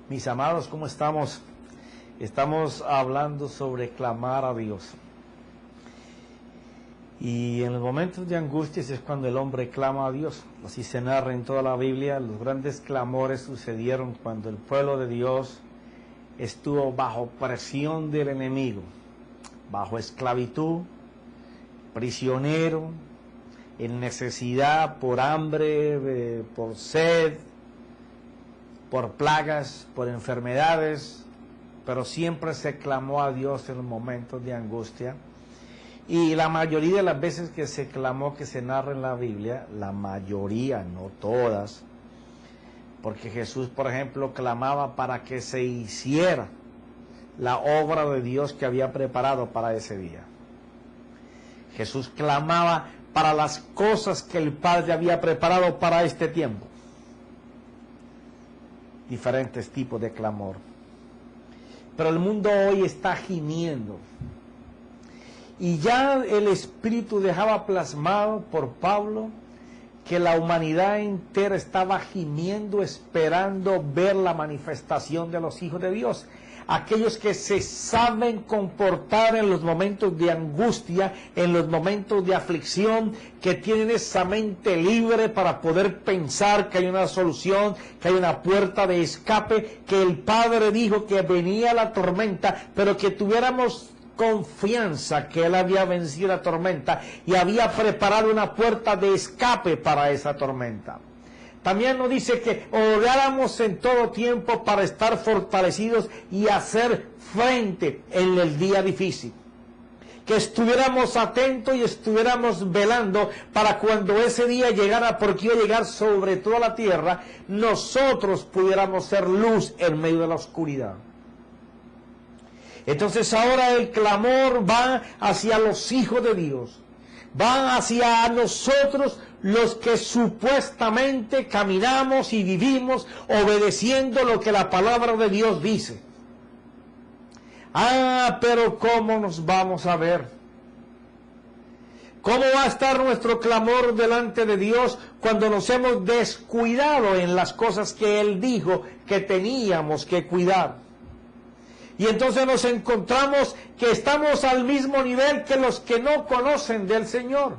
Mis amados, ¿cómo estamos? Estamos hablando sobre clamar a Dios. Y en los momentos de angustias es cuando el hombre clama a Dios. Así se narra en toda la Biblia. Los grandes clamores sucedieron cuando el pueblo de Dios estuvo bajo presión del enemigo, bajo esclavitud, prisionero, en necesidad, por hambre, por sed, por plagas, por enfermedades, pero siempre se clamó a Dios en los momentos de angustia. Y la mayoría de las veces que se clamó, que se narra en la Biblia, la mayoría, no todas, porque Jesús, por ejemplo, clamaba para que se hiciera la obra de Dios que había preparado para ese día. Jesús clamaba para las cosas que el Padre había preparado para este tiempo. Diferentes tipos de clamor. Pero el mundo hoy está gimiendo. Y ya el Espíritu dejaba plasmado por Pablo que la humanidad entera estaba gimiendo, esperando ver la manifestación de los hijos de Dios. Aquellos que se saben comportar en los momentos de angustia, en los momentos de aflicción, que tienen esa mente libre para poder pensar que hay una solución, que hay una puerta de escape, que el Padre dijo que venía la tormenta, pero que tuviéramos confianza que Él había vencido la tormenta y había preparado una puerta de escape para esa tormenta. También nos dice que oráramos en todo tiempo para estar fortalecidos y hacer frente en el día difícil. Que estuviéramos atentos y estuviéramos velando para cuando ese día llegara, porque iba a llegar sobre toda la tierra, nosotros pudiéramos ser luz en medio de la oscuridad. Entonces ahora el clamor va hacia los hijos de Dios. Va hacia nosotros los que supuestamente caminamos y vivimos obedeciendo lo que la palabra de Dios dice. Pero ¿cómo nos vamos a ver? ¿Cómo va a estar nuestro clamor delante de Dios cuando nos hemos descuidado en las cosas que Él dijo que teníamos que cuidar? Y entonces nos encontramos que estamos al mismo nivel que los que no conocen del Señor.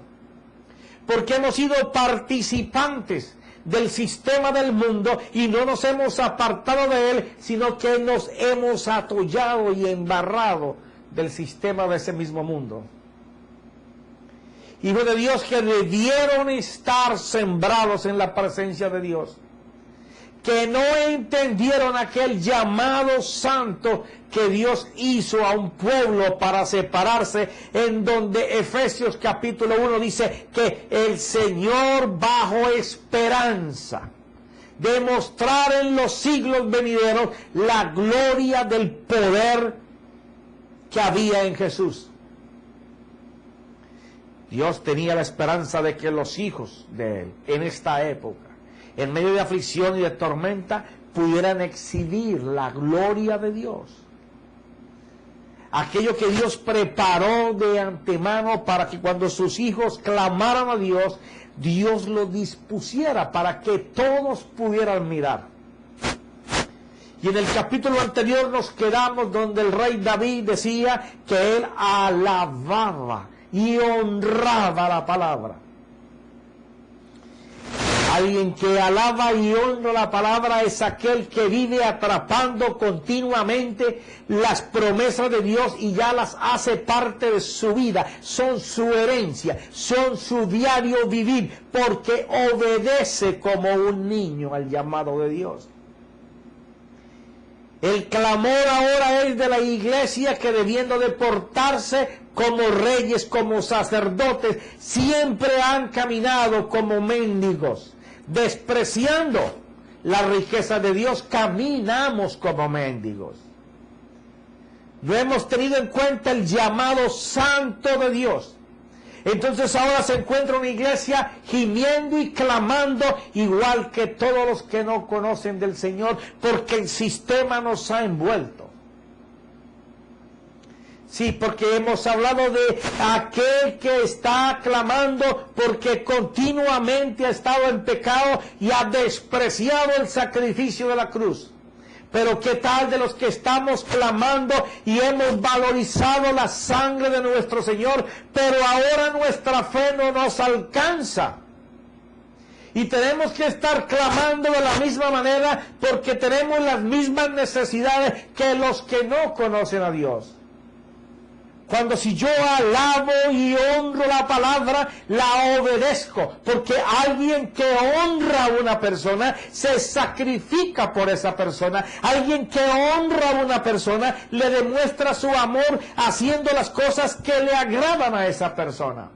Porque hemos sido participantes del sistema del mundo y no nos hemos apartado de él, sino que nos hemos atollado y embarrado del sistema de ese mismo mundo. Hijos de Dios que debieron estar sembrados en la presencia de Dios, que no entendieron aquel llamado santo que Dios hizo a un pueblo para separarse, en donde Efesios capítulo 1 dice que el Señor bajo esperanza de mostrar en los siglos venideros la gloria del poder que había en Jesús. Dios tenía la esperanza de que los hijos de Él en esta época, en medio de aflicción y de tormenta, pudieran exhibir la gloria de Dios. Aquello que Dios preparó de antemano para que cuando sus hijos clamaran a Dios, Dios lo dispusiera para que todos pudieran mirar. Y en el capítulo anterior nos quedamos donde el rey David decía que él alababa y honraba la palabra. Alguien que alaba y honra la palabra es aquel que vive atrapando continuamente las promesas de Dios y ya las hace parte de su vida, son su herencia, son su diario vivir, porque obedece como un niño al llamado de Dios. El clamor ahora es de la iglesia que, debiendo de portarse como reyes, como sacerdotes, siempre han caminado como mendigos. Despreciando la riqueza de Dios, caminamos como mendigos. No hemos tenido en cuenta el llamado santo de Dios. Entonces ahora se encuentra una iglesia gimiendo y clamando, igual que todos los que no conocen del Señor, porque el sistema nos ha envuelto. Sí, porque hemos hablado de aquel que está clamando porque continuamente ha estado en pecado y ha despreciado el sacrificio de la cruz. Pero ¿qué tal de los que estamos clamando y hemos valorizado la sangre de nuestro Señor, pero ahora nuestra fe no nos alcanza? Y tenemos que estar clamando de la misma manera porque tenemos las mismas necesidades que los que no conocen a Dios. Cuando si yo alabo y honro la palabra, la obedezco, porque alguien que honra a una persona se sacrifica por esa persona. Alguien que honra a una persona le demuestra su amor haciendo las cosas que le agradan a esa persona.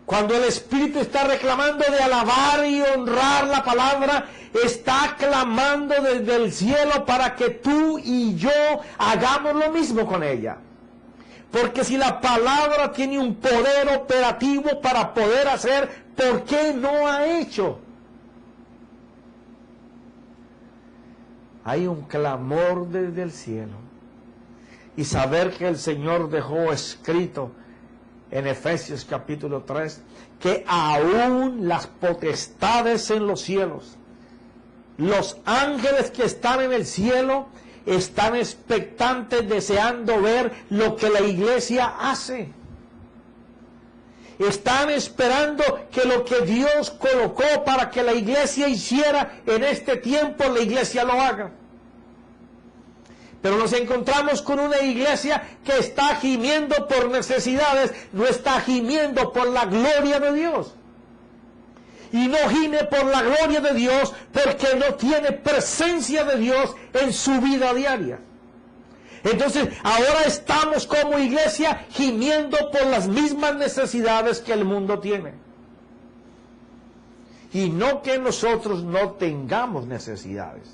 Cuando el Espíritu está reclamando de alabar y honrar la palabra, está clamando desde el cielo para que tú y yo hagamos lo mismo con ella. Porque si la palabra tiene un poder operativo para poder hacer, ¿por qué no ha hecho? Hay un clamor desde el cielo. Y saber que el Señor dejó escrito en Efesios capítulo 3, que aún las potestades en los cielos, los ángeles que están en el cielo, están expectantes, deseando ver lo que la iglesia hace. Están esperando que lo que Dios colocó para que la iglesia hiciera en este tiempo, la iglesia lo haga. Pero nos encontramos con una iglesia que está gimiendo por necesidades, no está gimiendo por la gloria de Dios. Y no gime por la gloria de Dios porque no tiene presencia de Dios en su vida diaria. Entonces, ahora estamos como iglesia gimiendo por las mismas necesidades que el mundo tiene. Y no que nosotros no tengamos necesidades,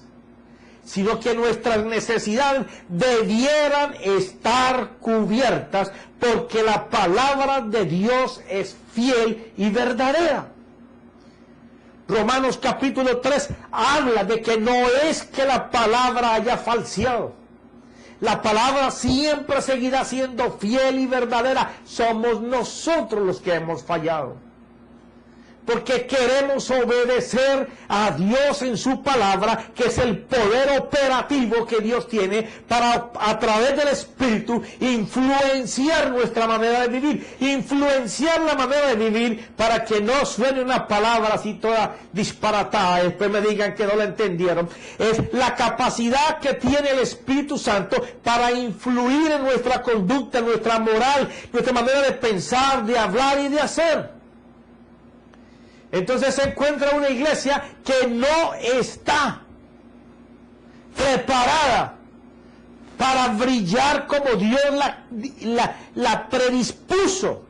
sino que nuestras necesidades debieran estar cubiertas porque la palabra de Dios es fiel y verdadera. Romanos capítulo 3 habla de que no es que la palabra haya falseado. La palabra siempre seguirá siendo fiel y verdadera. Somos nosotros los que hemos fallado. Porque queremos obedecer a Dios en su palabra, que es el poder operativo que Dios tiene para, a través del Espíritu, influenciar nuestra manera de vivir, influenciar la manera de vivir para que no suene una palabra así toda disparatada, después me digan que no la entendieron. Es la capacidad que tiene el Espíritu Santo para influir en nuestra conducta, en nuestra moral, nuestra manera de pensar, de hablar y de hacer. Entonces se encuentra una iglesia que no está preparada para brillar como Dios la predispuso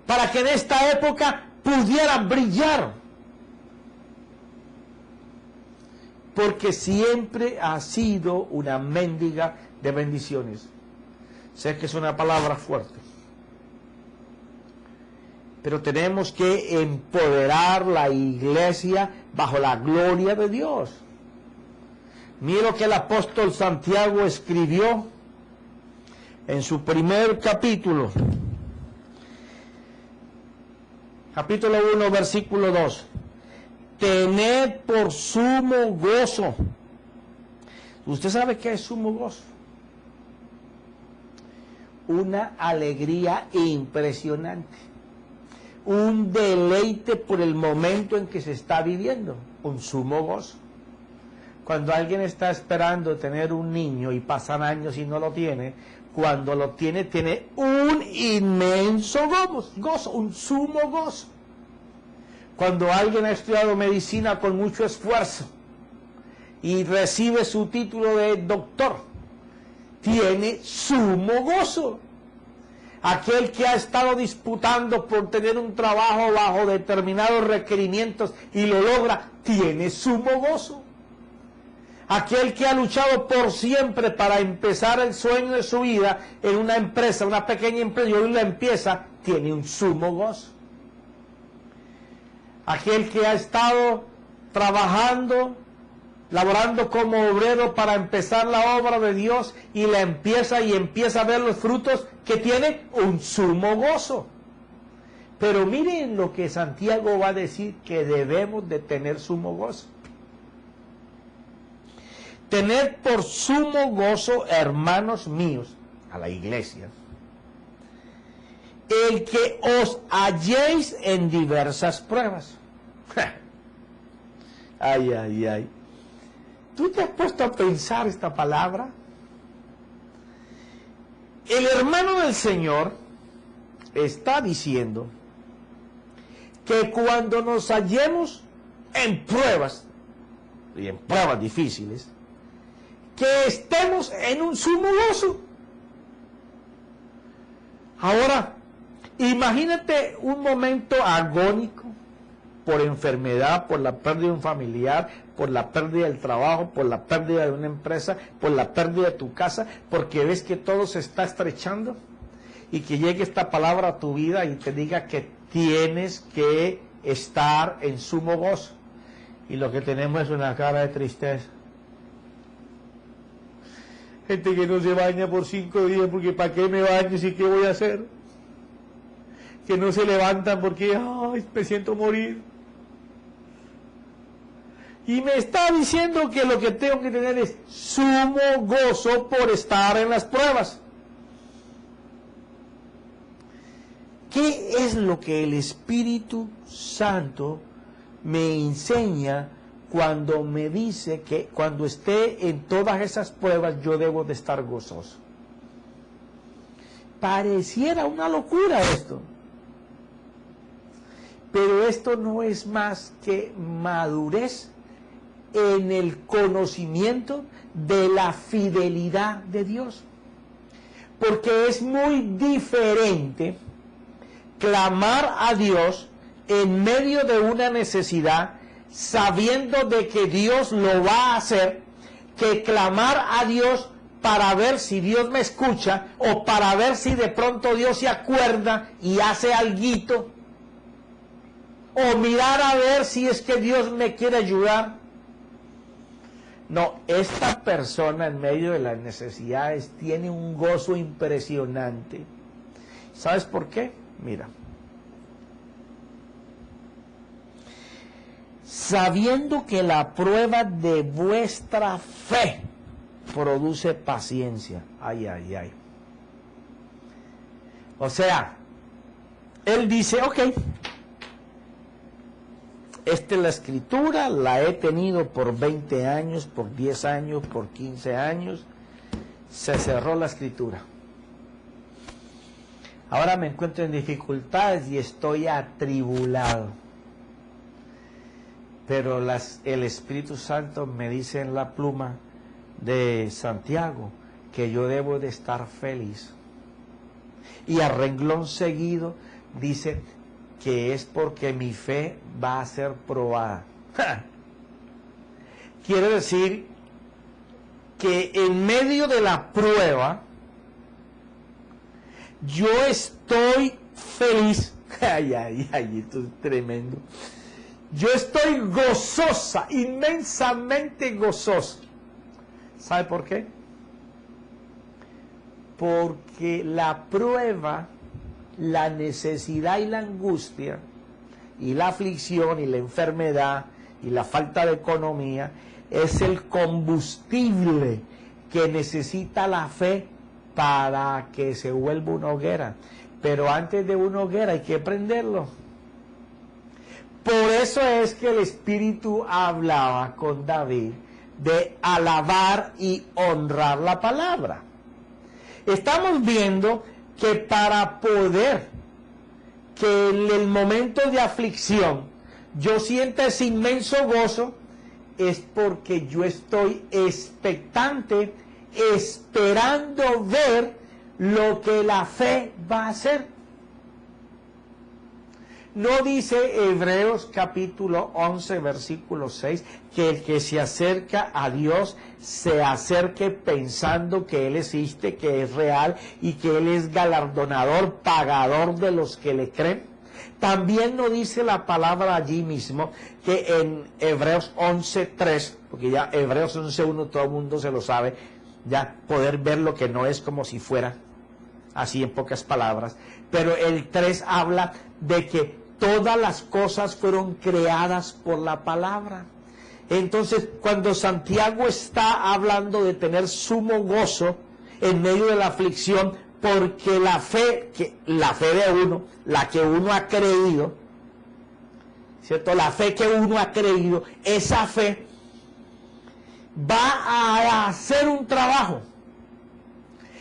para que en esta época pudiera brillar. Porque siempre ha sido una mendiga de bendiciones. Sé que es una palabra fuerte, pero tenemos que empoderar la iglesia bajo la gloria de Dios. Mira lo que el apóstol Santiago escribió en su primer capítulo. Capítulo 1, versículo 2. Tened por sumo gozo. ¿Usted sabe qué es sumo gozo? Una alegría impresionante. Un deleite por el momento en que se está viviendo, un sumo gozo. Cuando alguien está esperando tener un niño y pasan años y no lo tiene, cuando lo tiene, tiene un inmenso gozo, un sumo gozo. Cuando alguien ha estudiado medicina con mucho esfuerzo y recibe su título de doctor, tiene sumo gozo. Aquel que ha estado disputando por tener un trabajo bajo determinados requerimientos y lo logra, tiene sumo gozo. Aquel que ha luchado por siempre para empezar el sueño de su vida en una empresa, una pequeña empresa, y hoy la empieza, tiene un sumo gozo. Aquel que ha estado trabajando, laborando como obrero para empezar la obra de Dios y la empieza y empieza a ver los frutos, que tiene un sumo gozo. Pero miren lo que Santiago va a decir, que debemos de tener sumo gozo. Tened por sumo gozo, hermanos míos, a la iglesia, el que os halléis en diversas pruebas. Ay, ay, ay. ¿Tú te has puesto a pensar esta palabra? El hermano del Señor está diciendo que cuando nos hallemos en pruebas, y en pruebas difíciles, que estemos en un sumo gozo. Ahora, imagínate un momento agónico por enfermedad, por la pérdida de un familiar, por la pérdida del trabajo, por la pérdida de una empresa, por la pérdida de tu casa, porque ves que todo se está estrechando, y que llegue esta palabra a tu vida y te diga que tienes que estar en sumo gozo. Y lo que tenemos es una cara de tristeza. Gente que no se baña por 5 días porque ¿para qué me baño si qué voy a hacer? Que no se levantan porque ay, me siento morir. Y me está diciendo que lo que tengo que tener es sumo gozo por estar en las pruebas. ¿Qué es lo que el Espíritu Santo me enseña cuando me dice que cuando esté en todas esas pruebas yo debo de estar gozoso? Pareciera una locura esto, pero esto no es más que madurez en el conocimiento de la fidelidad de Dios, porque es muy diferente clamar a Dios en medio de una necesidad, sabiendo de que Dios lo va a hacer, que clamar a Dios para ver si Dios me escucha, o para ver si de pronto Dios se acuerda y hace alguito, o mirar a ver si es que Dios me quiere ayudar. No, esta persona en medio de las necesidades tiene un gozo impresionante. ¿Sabes por qué? Mira, sabiendo que la prueba de vuestra fe produce paciencia. Ay, ay, ay. O sea, él dice, ok, esta es la escritura, la he tenido por 20 años, por 10 años, por 15 años, se cerró la escritura. Ahora me encuentro en dificultades y estoy atribulado. Pero el Espíritu Santo me dice en la pluma de Santiago que yo debo de estar feliz. Y a renglón seguido dice que es porque mi fe va a ser probada. Quiere decir que en medio de la prueba yo estoy feliz. Ay, ay, ay, esto es tremendo. Yo estoy gozosa, inmensamente gozosa. ¿Sabe por qué? Porque la prueba, la necesidad y la angustia, y la aflicción y la enfermedad y la falta de economía, es el combustible que necesita la fe para que se vuelva una hoguera. Pero antes de una hoguera hay que prenderlo. Por eso es que el Espíritu hablaba con David de alabar y honrar la palabra. Estamos viendo que para poder que en el momento de aflicción yo sienta ese inmenso gozo, es porque yo estoy expectante, esperando ver lo que la fe va a hacer. ¿No dice Hebreos capítulo 11, versículo 6, que el que se acerca a Dios se acerque pensando que Él existe, que es real y que Él es galardonador, pagador de los que le creen? También no dice la palabra allí mismo que en Hebreos 11, 3, porque ya Hebreos 11, 1 todo el mundo se lo sabe, ya poder ver lo que no es como si fuera, así en pocas palabras, pero el 3 habla de que todas las cosas fueron creadas por la palabra. Entonces, cuando Santiago está hablando de tener sumo gozo en medio de la aflicción, porque la fe de uno, la que uno ha creído, ¿cierto? La fe que uno ha creído, esa fe va a hacer un trabajo.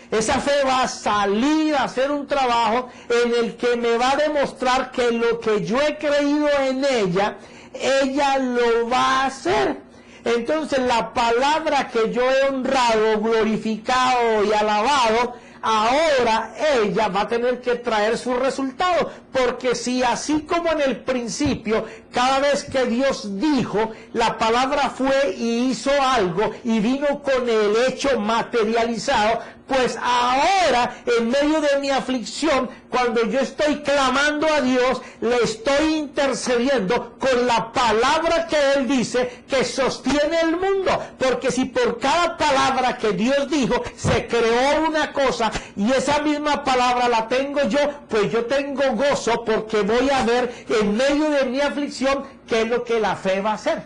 Esa fe va a salir a hacer un trabajo en el que me va a demostrar que lo que yo he creído en ella, ella lo va a hacer. Entonces la palabra que yo he honrado, glorificado y alabado, ahora ella va a tener que traer su resultado, porque si así como en el principio, cada vez que Dios dijo, la palabra fue y hizo algo y vino con el hecho materializado, pues ahora en medio de mi aflicción, cuando yo estoy clamando a Dios, le estoy intercediendo con la palabra que Él dice que sostiene el mundo, porque si por cada palabra que Dios dijo se creó una cosa y esa misma palabra la tengo yo, pues yo tengo gozo porque voy a ver en medio de mi aflicción qué es lo que la fe va a hacer.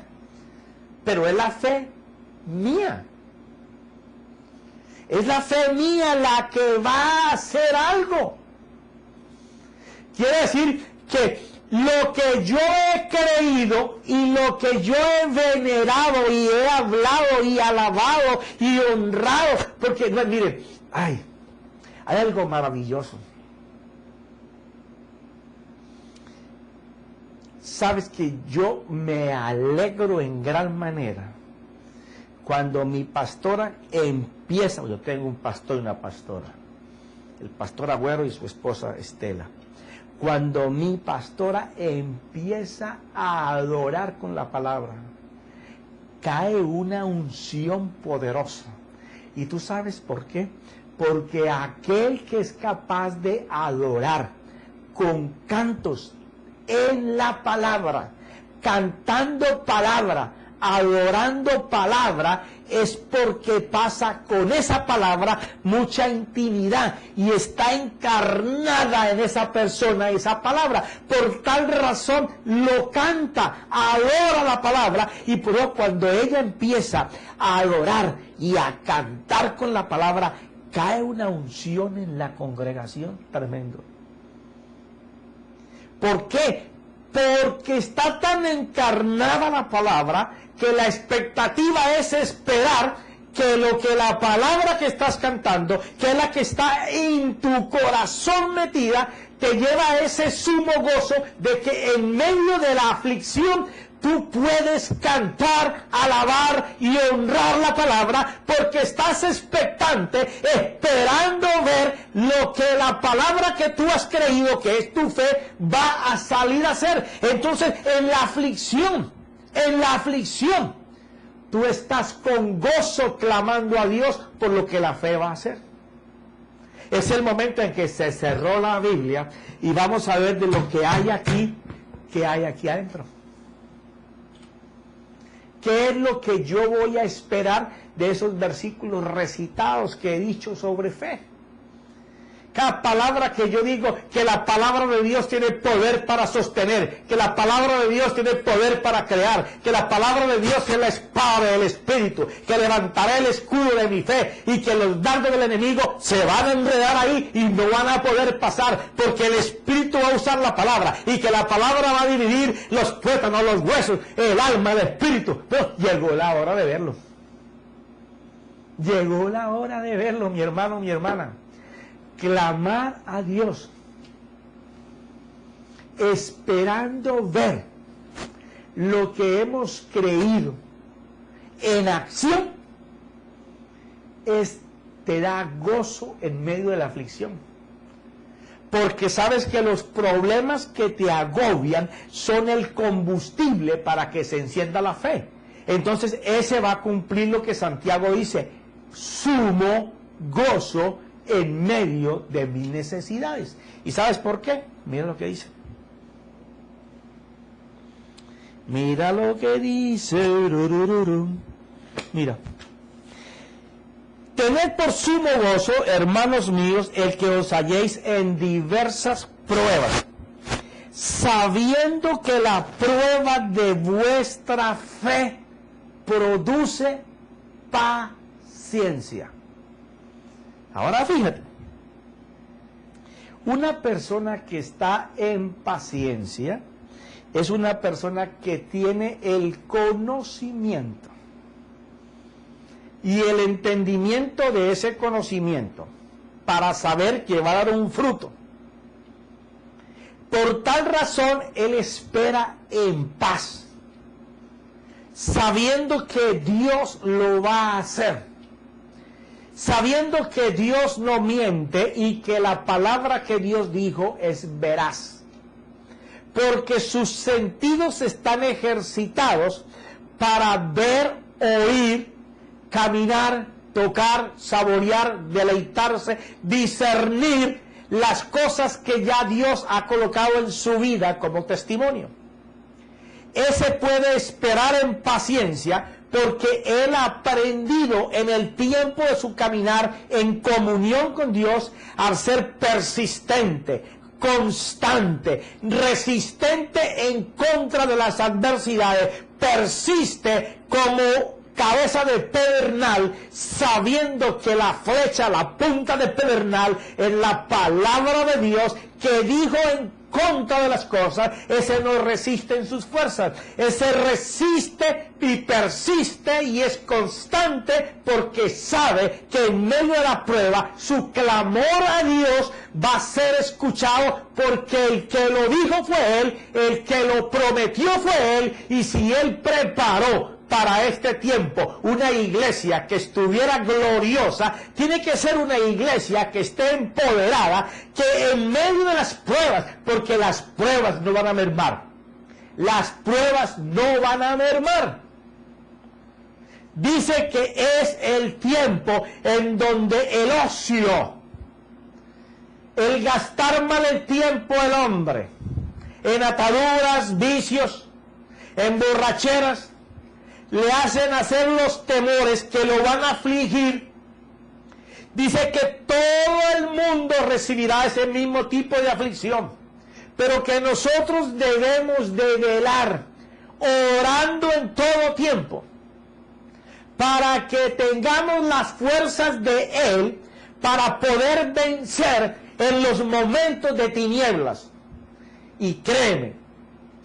Pero es la fe mía. Es la fe mía la que va a hacer algo. Quiere decir que lo que yo he creído y lo que yo he venerado y he hablado y alabado y honrado, porque mire, hay algo maravilloso. Sabes que yo me alegro en gran manera cuando mi pastora empieza, yo tengo un pastor y una pastora, el pastor Agüero y su esposa Estela. Cuando mi pastora empieza a adorar con la palabra, cae una unción poderosa. ¿Y tú sabes por qué? Porque aquel que es capaz de adorar con cantos en la palabra, cantando palabra, adorando palabra, es porque pasa con esa palabra mucha intimidad y está encarnada en esa persona esa palabra. Por tal razón lo canta, adora la palabra, y por eso cuando ella empieza a adorar y a cantar con la palabra, cae una unción en la congregación tremendo. ¿Por qué? Porque está tan encarnada la palabra que la expectativa es esperar que lo que la palabra que estás cantando, que es la que está en tu corazón metida, te lleva a ese sumo gozo de que en medio de la aflicción tú puedes cantar, alabar y honrar la palabra, porque estás expectante, esperando ver lo que la palabra que tú has creído, que es tu fe, va a salir a hacer. Entonces, en la aflicción, tú estás con gozo clamando a Dios por lo que la fe va a hacer. Es el momento en que se cerró la Biblia y vamos a ver de lo que hay aquí adentro. ¿Qué es lo que yo voy a esperar de esos versículos recitados que he dicho sobre fe? Cada palabra que yo digo, que la palabra de Dios tiene poder para sostener, que la palabra de Dios tiene poder para crear, que la palabra de Dios es la espada del Espíritu, que levantaré el escudo de mi fe y que los dardos del enemigo se van a enredar ahí y no van a poder pasar, porque el Espíritu va a usar la palabra y que la palabra va a dividir los tuétanos, los huesos, el alma, el Espíritu. Pero llegó la hora de verlo. Llegó la hora de verlo, mi hermano, mi hermana. Clamar a Dios, esperando ver lo que hemos creído en acción, te da gozo en medio de la aflicción. Porque sabes que los problemas que te agobian son el combustible para que se encienda la fe. Entonces ese va a cumplir lo que Santiago dice: sumo gozo en medio de mis necesidades. ¿Y sabes por qué? Mira lo que dice. Mira lo que dice. Mira. Tened por sumo gozo, hermanos míos, el que os halléis en diversas pruebas, sabiendo que la prueba de vuestra fe produce paciencia. Ahora fíjate, una persona que está en paciencia es una persona que tiene el conocimiento y el entendimiento de ese conocimiento para saber que va a dar un fruto. Por tal razón, él espera en paz, sabiendo que Dios lo va a hacer, sabiendo que Dios no miente y que la palabra que Dios dijo es veraz, porque sus sentidos están ejercitados para ver, oír, caminar, tocar, saborear, deleitarse, discernir las cosas que ya Dios ha colocado en su vida como testimonio. Ese puede esperar en paciencia porque él ha aprendido en el tiempo de su caminar en comunión con Dios a ser persistente, constante, resistente en contra de las adversidades, persiste como cabeza de pedernal, sabiendo que la flecha, la punta de pedernal, es la palabra de Dios que dijo en contra de las cosas. Ese no resiste en sus fuerzas, ese resiste y persiste y es constante porque sabe que en medio de la prueba su clamor a Dios va a ser escuchado, porque el que lo dijo fue Él, el que lo prometió fue Él, y si Él preparó para este tiempo una iglesia que estuviera gloriosa, tiene que ser una iglesia que esté empoderada, que en medio de las pruebas, porque las pruebas no van a mermar, las pruebas no van a mermar. Dice que es el tiempo en donde el ocio, el gastar mal el tiempo del hombre, en ataduras, vicios, en borracheras, le hacen hacer los temores que lo van a afligir. Dice que todo el mundo recibirá ese mismo tipo de aflicción, pero que nosotros debemos de velar, orando en todo tiempo, para que tengamos las fuerzas de Él, para poder vencer en los momentos de tinieblas. Y créeme,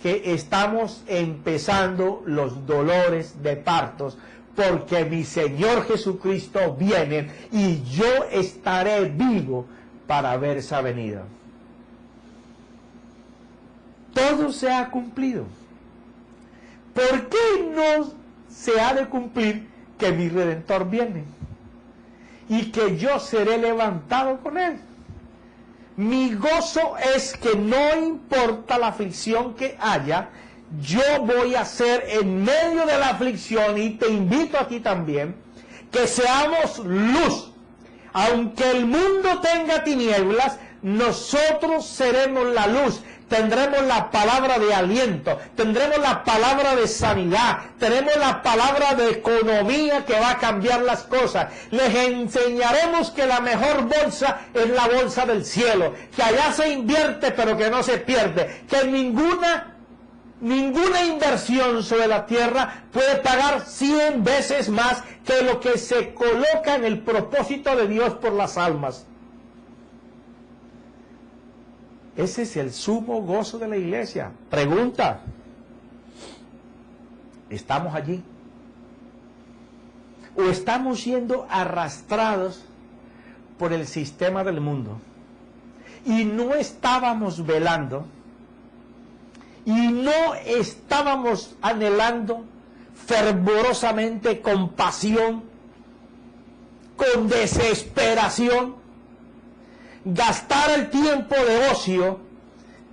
que estamos empezando los dolores de partos, porque mi Señor Jesucristo viene y yo estaré vivo para ver esa venida. Todo se ha cumplido. ¿Por qué no se ha de cumplir que mi Redentor viene y que yo seré levantado con Él? Mi gozo es que no importa la aflicción que haya, yo voy a ser en medio de la aflicción, y te invito a ti también, que seamos luz. Aunque el mundo tenga tinieblas, nosotros seremos la luz. Tendremos la palabra de aliento, tendremos la palabra de sanidad, tenemos la palabra de economía que va a cambiar las cosas. Les enseñaremos que la mejor bolsa es la bolsa del cielo, que allá se invierte pero que no se pierde, que ninguna inversión sobre la tierra puede pagar 100 veces más que lo que se coloca en el propósito de Dios por las almas. Ese es el sumo gozo de la iglesia. Pregunta: ¿estamos allí? ¿O estamos siendo arrastrados por el sistema del mundo? Y no estábamos velando, y no estábamos anhelando fervorosamente, con pasión, con desesperación, gastar el tiempo de ocio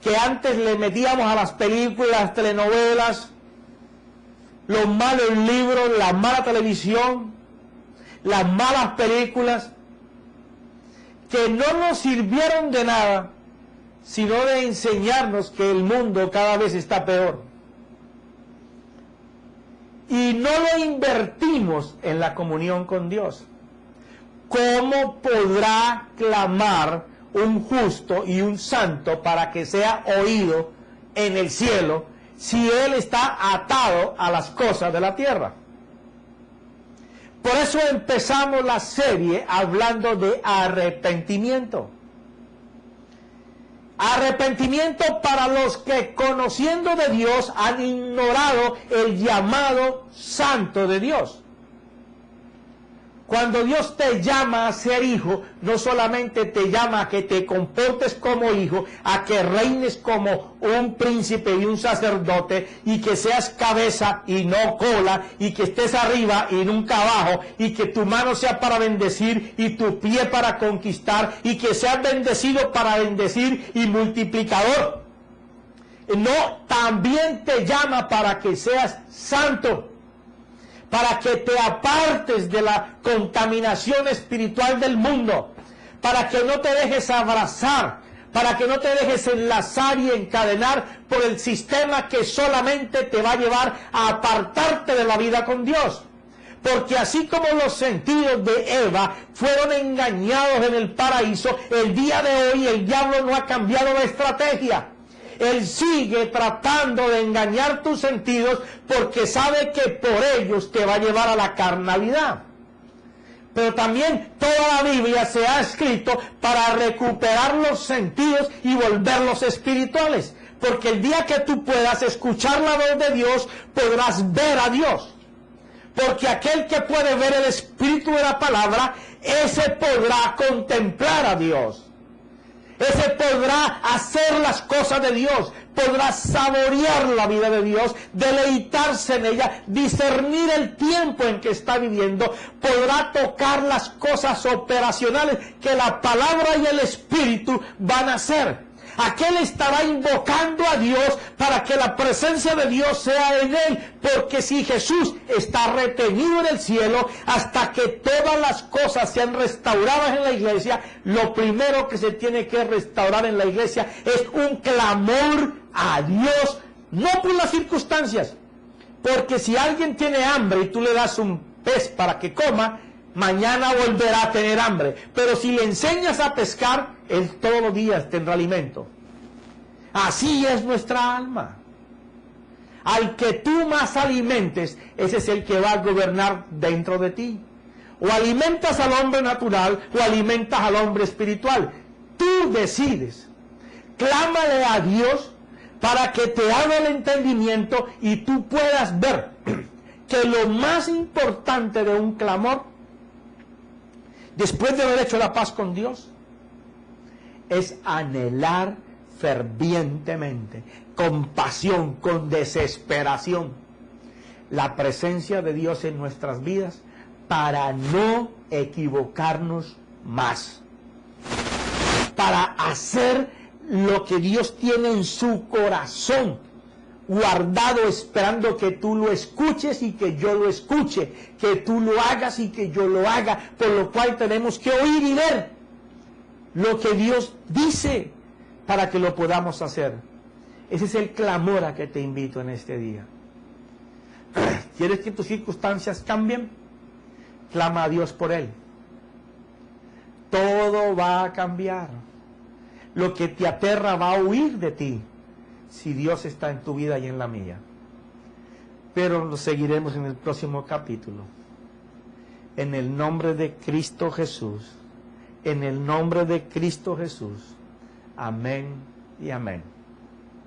que antes le metíamos a las películas, telenovelas, los malos libros, la mala televisión, las malas películas, que no nos sirvieron de nada, sino de enseñarnos que el mundo cada vez está peor. Y no lo invertimos en la comunión con Dios. ¿Cómo podrá clamar un justo y un santo para que sea oído en el cielo si él está atado a las cosas de la tierra? Por eso empezamos la serie hablando de arrepentimiento. Arrepentimiento para los que, conociendo de Dios, han ignorado el llamado santo de Dios. Cuando Dios te llama a ser hijo, no solamente te llama a que te comportes como hijo, a que reines como un príncipe y un sacerdote, y que seas cabeza y no cola, y que estés arriba y nunca abajo, y que tu mano sea para bendecir y tu pie para conquistar, y que seas bendecido para bendecir y multiplicador. No, también te llama para que seas santo, para que te apartes de la contaminación espiritual del mundo, para que no te dejes abrazar, para que no te dejes enlazar y encadenar por el sistema que solamente te va a llevar a apartarte de la vida con Dios. Porque así como los sentidos de Eva fueron engañados en el paraíso, el día de hoy el diablo no ha cambiado de estrategia. Él sigue tratando de engañar tus sentidos porque sabe que por ellos te va a llevar a la carnalidad. Pero también toda la Biblia se ha escrito para recuperar los sentidos y volverlos espirituales. Porque el día que tú puedas escuchar la voz de Dios, podrás ver a Dios. Porque aquel que puede ver el espíritu de la palabra, ese podrá contemplar a Dios. Ese podrá hacer las cosas de Dios, podrá saborear la vida de Dios, deleitarse en ella, discernir el tiempo en que está viviendo, podrá tocar las cosas operacionales que la palabra y el espíritu van a hacer. Aquel estará invocando a Dios para que la presencia de Dios sea en él, porque si Jesús está retenido en el cielo hasta que todas las cosas sean restauradas en la iglesia, lo primero que se tiene que restaurar en la iglesia es un clamor a Dios, no por las circunstancias, porque si alguien tiene hambre y tú le das un pez para que coma, mañana volverá a tener hambre. Pero si le enseñas a pescar, él todos los días tendrá alimento. Así es nuestra alma. Al que tú más alimentes, ese es el que va a gobernar dentro de ti. O alimentas al hombre natural o alimentas al hombre espiritual. Tú decides. Clámale a Dios para que te abra el entendimiento y tú puedas ver que lo más importante de un clamor, después de haber hecho la paz con Dios, es anhelar fervientemente, con pasión, con desesperación, la presencia de Dios en nuestras vidas para no equivocarnos más, para hacer lo que Dios tiene en su corazón guardado, esperando que tú lo escuches y que yo lo escuche, que tú lo hagas y que yo lo haga, por lo cual tenemos que oír y ver lo que Dios dice para que lo podamos hacer. Ese es el clamor a que te invito en este día. ¿Quieres que tus circunstancias cambien? Clama a Dios por él. Todo va a cambiar. Lo que te aterra va a huir de ti si Dios está en tu vida y en la mía. Pero lo seguiremos en el próximo capítulo. En el nombre de Cristo Jesús. En el nombre de Cristo Jesús. Amén y amén.